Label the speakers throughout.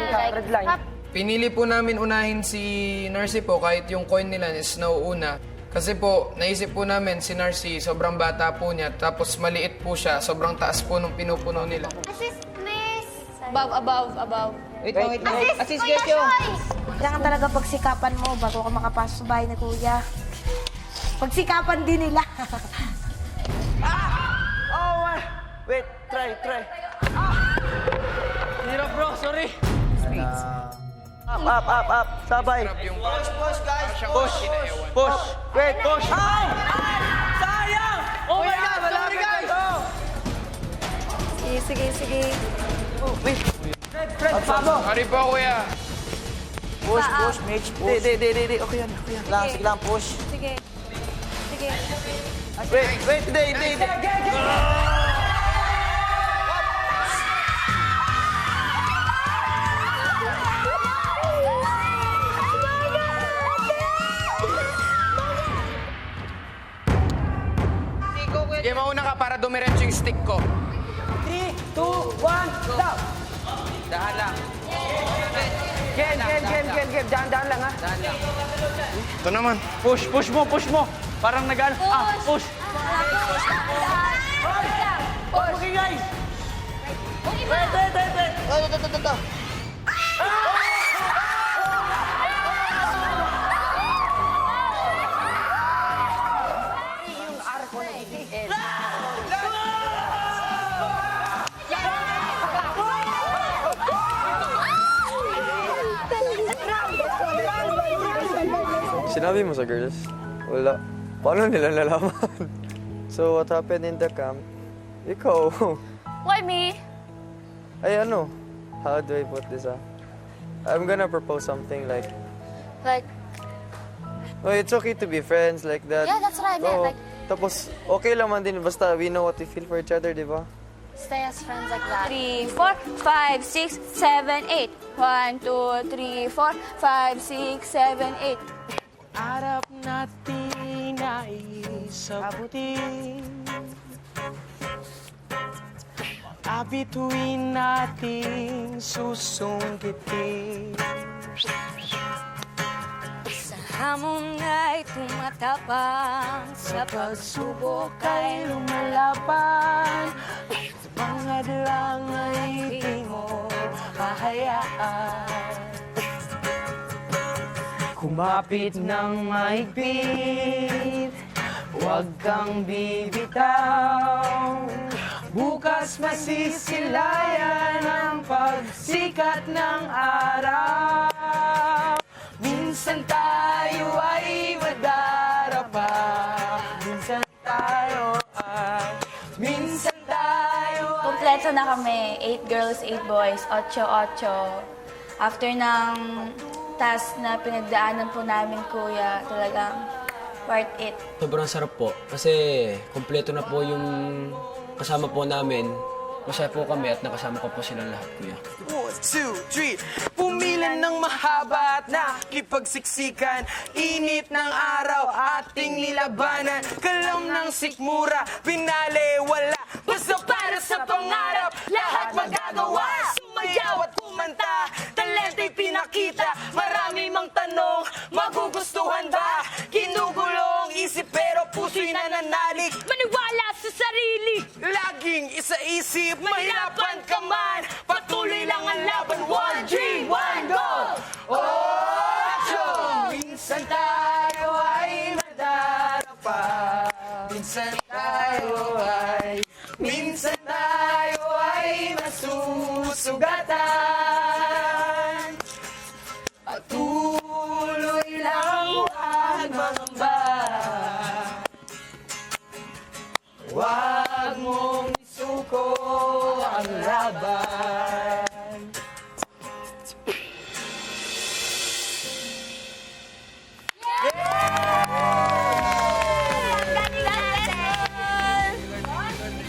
Speaker 1: red line.
Speaker 2: Pinili po namin unahin si Narcy po kahit yung coin nila is nauuna. Kasi po, naisip po namin si Narcy, sobrang bata po niya, tapos maliit po siya, sobrang taas po nung pinupuno nila.
Speaker 3: Assist, please.
Speaker 4: Above.
Speaker 1: Wait. Assist,
Speaker 3: Kuya
Speaker 1: Kesyo.
Speaker 3: Shoy.
Speaker 5: Kailangan talaga pagsikapan mo bago ka makapasok sa bahay ni Kuya. Pagsikapan din nila.
Speaker 1: Wait, try.
Speaker 6: Hirap bro, sorry.
Speaker 1: Up. Sabay.
Speaker 2: Yung
Speaker 1: Push. Wait, push. Ay!
Speaker 6: Sayang! Oh my God, sorry guys!
Speaker 5: Sige.
Speaker 1: Wait.
Speaker 6: Fred, Pabo!
Speaker 2: Sorry po, kuya.
Speaker 1: Push, Mitch. Di. Okay yan. Sige lang, push.
Speaker 5: Sige.
Speaker 1: Wait, hindi.
Speaker 2: Sige, mauna ka para dumiretso yung stick ko.
Speaker 1: 3, 2, 1, stop!
Speaker 2: Dahan lang.
Speaker 1: Gen. Dahan lang, ha?
Speaker 2: Ito naman.
Speaker 6: Push mo. Parang nag-ano. Push.
Speaker 1: Okay, guys! Wait. Ito. Yung arko na itigil.
Speaker 7: Sinabi mo sa girls? Wala. Paano nila nalaman? So, what happened in the camp? Ikaw.
Speaker 4: Why me?
Speaker 7: Ay, ano? How do I put this up? I'm gonna propose something like,
Speaker 4: Like,
Speaker 7: oh, it's okay to be friends like that.
Speaker 4: yeah, that's what I meant.
Speaker 7: Oo.
Speaker 4: Like,
Speaker 7: Tapos, okay lang man din. Basta we know what we feel for each other, di ba?
Speaker 4: stay as friends like that. 3, 4, 5, 6, 7, 8. 1, 2, 3, 4, 5, 6, 7, 8.
Speaker 6: Arap natin na isabutin. Abituin nating susungkitin.
Speaker 4: Sa hamon ay tumatapang, sa pagsubok ay lumalaban. Sa mga dalang ay di mo hahayaan.
Speaker 6: Kumapit ng mahigpit, huwag kang bibitaw. Bukas masisilayan ang pagsikat ng araw. Minsan tayo ay madarapa, minsan tayo.
Speaker 4: Kompleto na kami. 8 girls, 8 boys, 8-8. After ng task na pinagdaanan po namin, Kuya, talagang worth it.
Speaker 8: Sobrang sarap po kasi kompleto na po yung kasama po namin. Masaya po kami at nakasama ko po silang lahat, Kuya.
Speaker 6: 1, 2, 3. Pumilan ng mahaba at nakipagsiksikan. Init ng araw, ating nilabanan. Kalam ng sikmura, pinali wala. Basta para sa pangarap, lahat magagawa. Sumayaw at kumanta, talenta'y pinakita. Marami mang tanong, magugustuhan ba? Kinugulong isip pero puso'y nananalig. Maniwala sa sarili, laging isa-isip. Mahirapan ka man, patuloy lang ang laban. 1 dream, 1 goal. Ocho! Minsan tayo ay madarapa. Minsan tayo ay masusugatan. Patuloy lang huwag mangamba. Huwag mong isuko ang laban.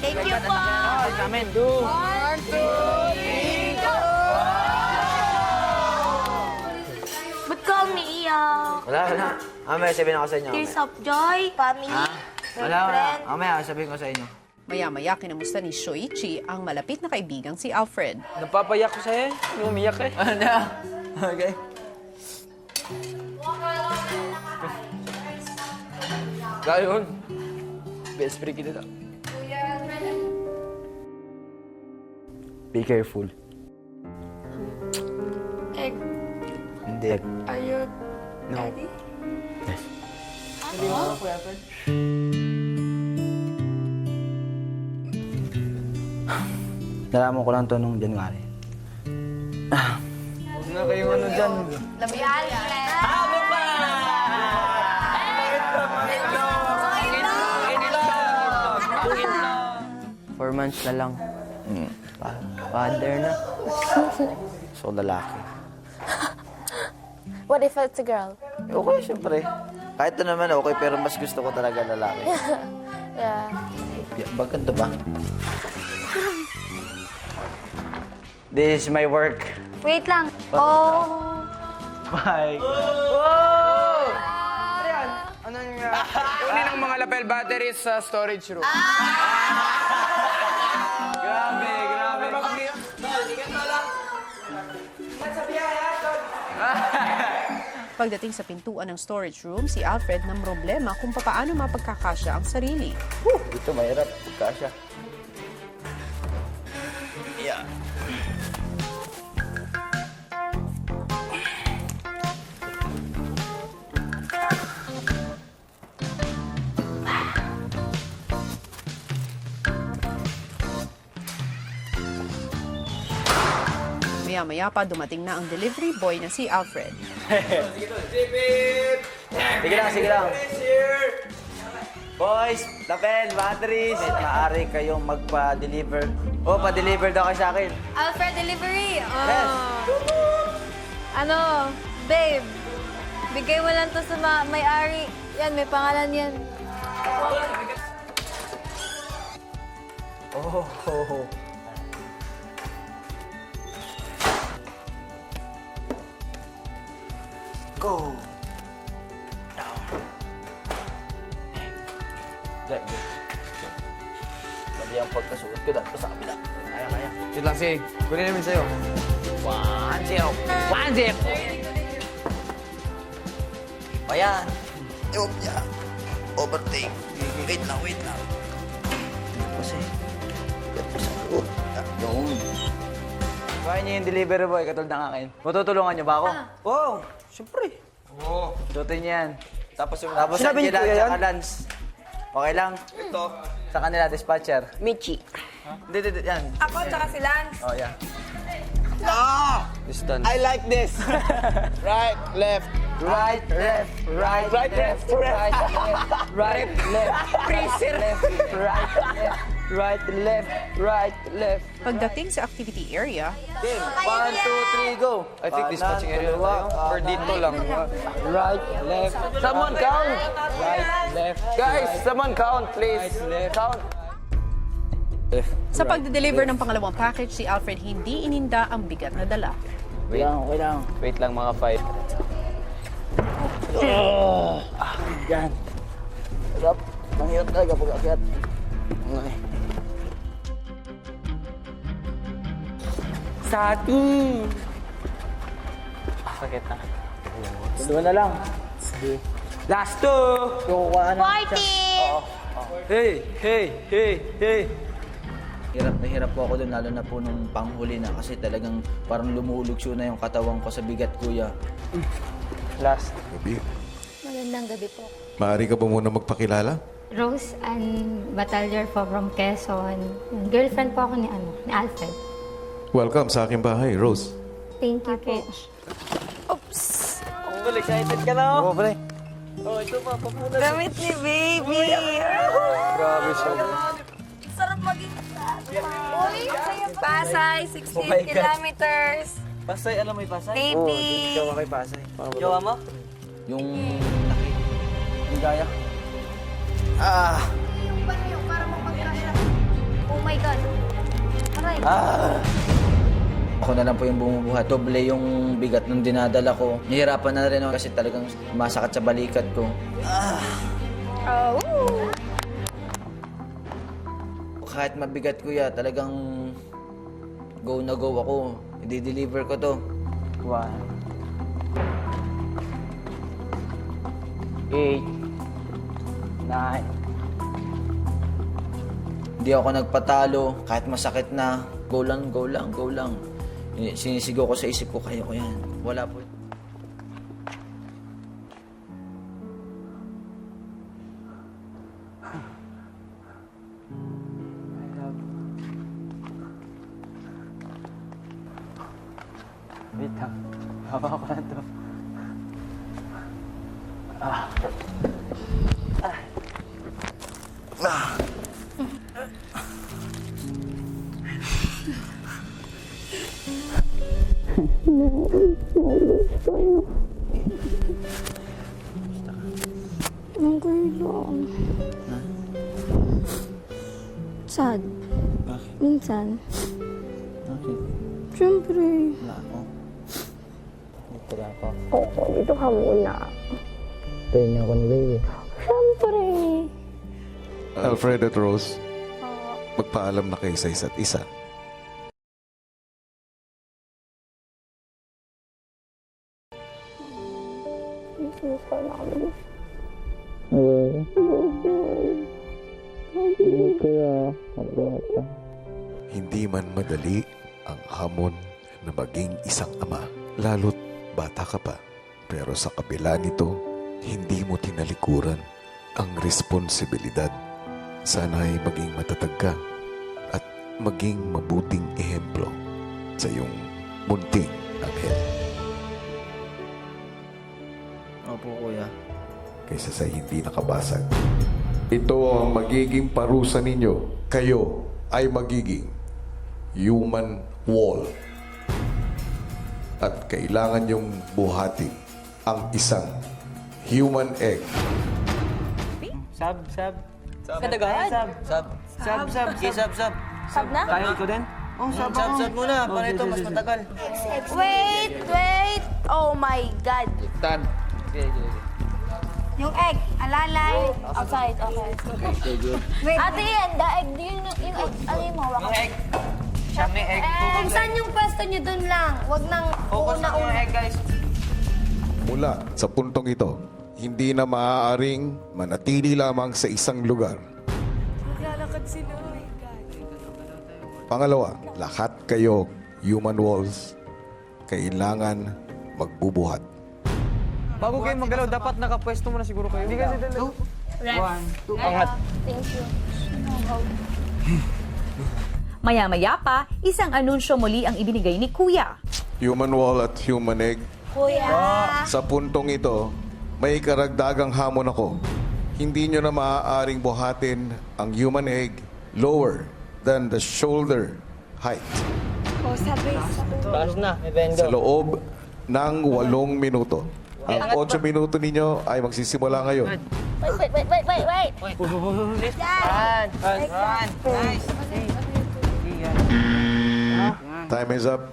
Speaker 4: Thank you po!
Speaker 6: Amen. 2, 1, 2, 3, go!
Speaker 4: Ba't ka umiiyak?
Speaker 1: Wala. Mamaya sabihin ako sa inyo.
Speaker 4: Tears of joy, family,
Speaker 1: Wala.
Speaker 4: friend.
Speaker 1: Mamaya sabihin ko sa inyo.
Speaker 3: Maya-maya kinamusta ni Shoichi ang malapit na kaibigang si Alfred.
Speaker 6: Napapayak ko sa'yo. Hindi umiyak eh.
Speaker 1: Ano na? Okay.
Speaker 6: Gayon. Best friend kita lang.
Speaker 1: Be careful.
Speaker 4: Egg,
Speaker 1: Hindi.
Speaker 4: are you
Speaker 1: No.
Speaker 4: ready?
Speaker 1: Nalaman ko lang to nung January. Huwag na kayong ano dyan.
Speaker 5: Si Alfred.
Speaker 1: 4 months na lang. Father na. So, lalaki.
Speaker 5: What if it's a girl?
Speaker 1: Okay, syempre. Kahit na naman okay, pero mas gusto ko talaga lalaki.
Speaker 5: Yeah.
Speaker 1: Baganda ba? This is my work.
Speaker 4: Wait lang. Oh.
Speaker 1: Bye.
Speaker 2: Kunin ang mga lapel batteries sa storage room.
Speaker 1: Grabe, grabe.
Speaker 3: Pagdating sa pintuan ng storage room, si Alfred ng problema kung papaano mapagkakasya ang sarili.
Speaker 1: Dito mahirap. Pagkasya. Yeah.
Speaker 3: Maya-maya pa dumating na ang delivery boy na si Alfred.
Speaker 1: Sige lang. Boys, lapel, batteries. Maaari kayong magpa-deliver. Pa-deliver daw kayo sa akin.
Speaker 4: Alfred delivery. Oh.
Speaker 1: Yes.
Speaker 4: Ano, babe, bigay mo lang to sa may-ari. Yan, may pangalan yan.
Speaker 1: Oh. Go. Down. Like this. Sabi ang pagkasuot ko dapat sa kabila. Kaya.
Speaker 6: Yun lang, sige. Kunin namin sa'yo.
Speaker 1: 1-0. 1-0. Ayan. Yopya. Overtake. Wait lang. Kasi. Yun. Kaya niyo yung delivery boy, katulad ng akin. Matutulungan niyo ba ako? Oo, syempre.
Speaker 6: Oo.
Speaker 1: Dutin niyo yan.
Speaker 6: Tapos yung...
Speaker 1: Tapos
Speaker 6: Sinabi niyo
Speaker 1: Angela
Speaker 6: kuya
Speaker 1: at
Speaker 6: yan?
Speaker 1: saka Lance. Okay lang?
Speaker 6: Ito.
Speaker 1: Sa kanila, dispatcher.
Speaker 5: Michi.
Speaker 1: Hindi, yan.
Speaker 5: Ako tsaka si Lance.
Speaker 1: Oh, yeah.
Speaker 6: Distance.
Speaker 1: I like this. Right, left, right, left, right, left, right, left, freezer, right, left.
Speaker 3: Pagdating sa activity area,
Speaker 1: Game, 1, 2, 3, go.
Speaker 6: I think dispatching area na tayo. Or dito lang.
Speaker 1: Right, left. Someone count. Right, left.
Speaker 6: Guys, someone count, please. Count.
Speaker 3: sa pagde-deliver ng pangalawang package, si Alfred hindi ininda ang bigat na dala.
Speaker 1: Wait lang.
Speaker 6: Wait lang mga fight.
Speaker 1: Yan. Sarap. Manghirap talaga pag akyat. Okay. Sati! Sakit na. Dua na lang. Last two! Kukuha na. Hey! Hirap na hirap po ako doon, lalo na po nung panghuli na kasi talagang parang lumulugso na yung katawan ko sa bigat, kuya. Last.
Speaker 9: Magandang gabi po.
Speaker 10: Maaari ka ba muna magpakilala?
Speaker 9: Rose and Batalyor po from Quezon. Girlfriend po ako ni Alfred.
Speaker 10: Welcome sa aking bahay, Rose.
Speaker 9: Thank you po.
Speaker 1: Ang excited ka na, oh. Oo, pre. Oh, ito pa, papunan.
Speaker 5: Damit ni baby.
Speaker 6: Grabe siya.
Speaker 5: Sarap maging... Uy, Pasay, 16
Speaker 1: Oh my God.
Speaker 5: kilometers.
Speaker 1: Pasay, alam mo yung Pasay?
Speaker 5: Baby.
Speaker 1: Jowa kay Pasay. Jowa mo? Yung laki. Yung gaya.
Speaker 5: Yung ba yung para mapagkasya? Oh my God. Aray.
Speaker 1: Ako na lang po yung bumubuhat. Doble yung bigat ng dinadala ko. Nahirapan na rin ako kasi talagang masakit sa balikat ko. kahit mabigat kuya, talagang go na go ako. I-deliver ko to.
Speaker 6: 1, 8, 9.
Speaker 1: Hindi ako nagpatalo, kahit masakit na. Go lang, go lang, go lang. Sinisigaw ko sa isip ko, kaya ko yan. Wala po.
Speaker 6: Wait lang. Haba ko na to.
Speaker 11: Okay lang. Sad.
Speaker 1: Bakit?
Speaker 11: Minsan.
Speaker 1: Bakit?
Speaker 11: Siyempre.
Speaker 1: Wala ako. Wala ako.
Speaker 11: Oo, dito ka muna.
Speaker 6: Tayo niyo ako ni baby.
Speaker 11: Siyempre.
Speaker 10: Alfred at Rose, magpaalam na kayo sa isa't isa.
Speaker 11: Miss ka namin.
Speaker 10: Hindi man madali ang hamon na maging isang ama, lalo't bata ka pa. Pero sa kabila nito, hindi mo tinalikuran ang responsibilidad. Sana'y maging matatag ka at maging mabuting ehemplo sa iyong munting anghel.
Speaker 1: Opo, kuya.
Speaker 10: Kaysa sa hindi nakabasag. Ito ang magiging parusa ninyo. Kayo ay magiging human wall. At kailangan yung buhatin ang isang human egg.
Speaker 6: Sab.
Speaker 4: Kadagahan.
Speaker 1: Sab. Okay, sab.
Speaker 4: Sab na?
Speaker 6: Kaya ko din?
Speaker 1: Sab muna. Para ito, mas matagal.
Speaker 5: Wait! Oh my God!
Speaker 2: Dad.
Speaker 5: Yung egg, alalay.
Speaker 4: Outside, okay. Ate yan, daig, yung egg, ano yung mawak?
Speaker 6: Yung egg. Siya may egg.
Speaker 5: Kung saan yung pwesto nyo dun lang. Huwag nang
Speaker 6: Focus na yung egg, guys.
Speaker 10: Mula sa puntong ito, hindi na maaaring manatili lamang sa isang lugar.
Speaker 5: Maglalakad sila.
Speaker 10: Pangalawa, lahat kayo, human walls, kailangan magbubuhat.
Speaker 6: Bago kayo magalaw, dapat nakapwesto muna siguro kayo. Hindi kasi dalawa. 1, 2, angat.
Speaker 4: Thank you.
Speaker 12: Maya-maya pa, isang anunsyo muli ang ibinigay ni Kuya.
Speaker 10: Human wall at human egg,
Speaker 4: Kuya.
Speaker 10: sa puntong ito, may karagdagang hamon ako. Hindi nyo na maaaring buhatin ang human egg lower than the shoulder height.
Speaker 5: Oh, sabi.
Speaker 6: Baros na, may
Speaker 10: Sa loob ng 8 minuto. Ang 8 minuto ninyo ay magsisimula ngayon.
Speaker 4: Wait.
Speaker 6: Run. Nice.
Speaker 10: Time is up.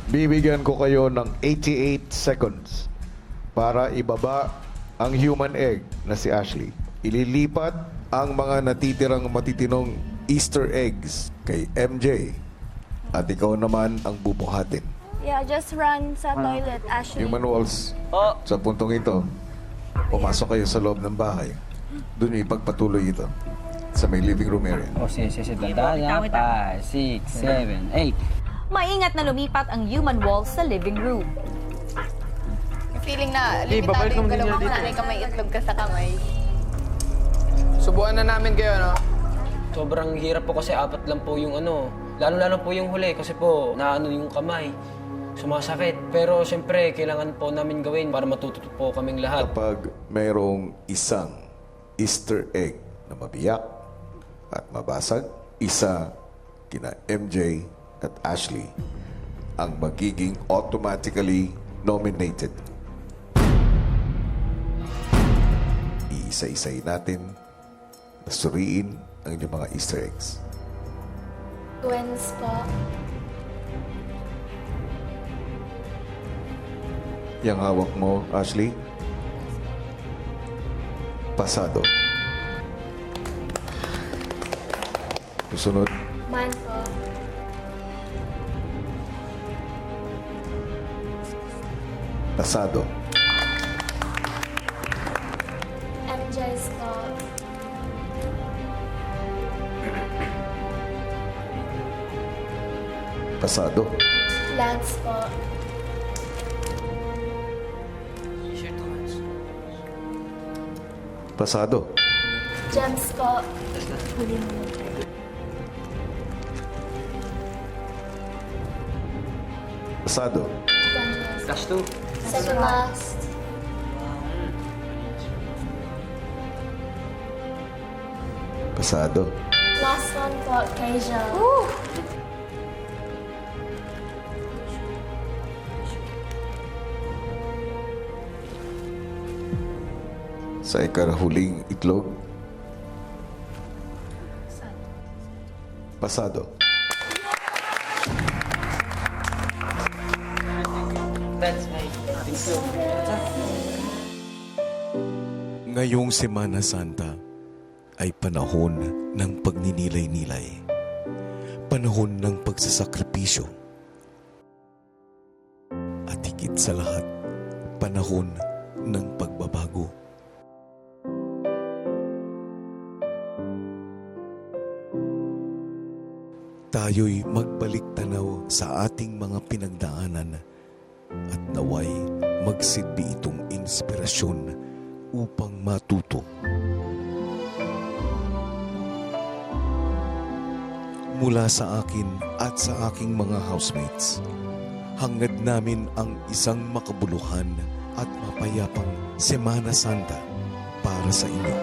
Speaker 10: Bibigyan ko kayo ng 88 seconds para ibaba ang human egg na si Ashley. Ililipat ang mga natitirang matitinong Easter eggs kay MJ. At ikaw naman ang bubuhatin.
Speaker 4: Yeah, just run sa toilet, Ashley.
Speaker 10: Human walls, sa puntong ito, pumasok kayo sa loob ng bahay. Doon yung ipagpatuloy ito sa may living room area.
Speaker 6: Sige. Tandaan na. 5, 6, 7, 8.
Speaker 12: Maingat na lumipat ang human wall sa living room.
Speaker 3: Feeling na limitado yung galaw mo, nanay ka may itlog ka sa kamay.
Speaker 2: Subukan na namin kayo, no?
Speaker 8: Sobrang hirap po kasi 4 lang po yung lalo-lalo po yung huli kasi po naano yung kamay. Sumasakit. Pero siyempre, kailangan po namin gawin para matuto po kaming lahat.
Speaker 10: Kapag mayroong isang Easter egg na mabiyak at mabasag, isa kina MJ at Ashley ang magiging automatically nominated. Iisa-isay natin na suriin ang inyong mga Easter eggs.
Speaker 4: Twins po.
Speaker 10: Yang hawak mo, Ashley, pasado. Susunod,
Speaker 11: Man po.
Speaker 10: pasado.
Speaker 11: MJs po.
Speaker 10: Pasado.
Speaker 11: Lance po.
Speaker 10: Pasado.
Speaker 11: Gems po.
Speaker 10: Pasado.
Speaker 8: Last two.
Speaker 11: Second last.
Speaker 10: Pasado.
Speaker 11: Last one po, Keisha.
Speaker 10: Sa ikarahuling itlog. Pasado. Ngayong Semana Santa ay panahon ng pagninilay-nilay. Panahon ng pagsasakripisyo. At higit sa lahat, panahon ng pagbabago. Tayo'y magbalik tanaw sa ating mga pinagdaanan at naway magsilbi itong inspirasyon upang matuto. Mula sa akin at sa aking mga housemates, hangad namin ang isang makabuluhan at mapayapang Semana Santa para sa inyo.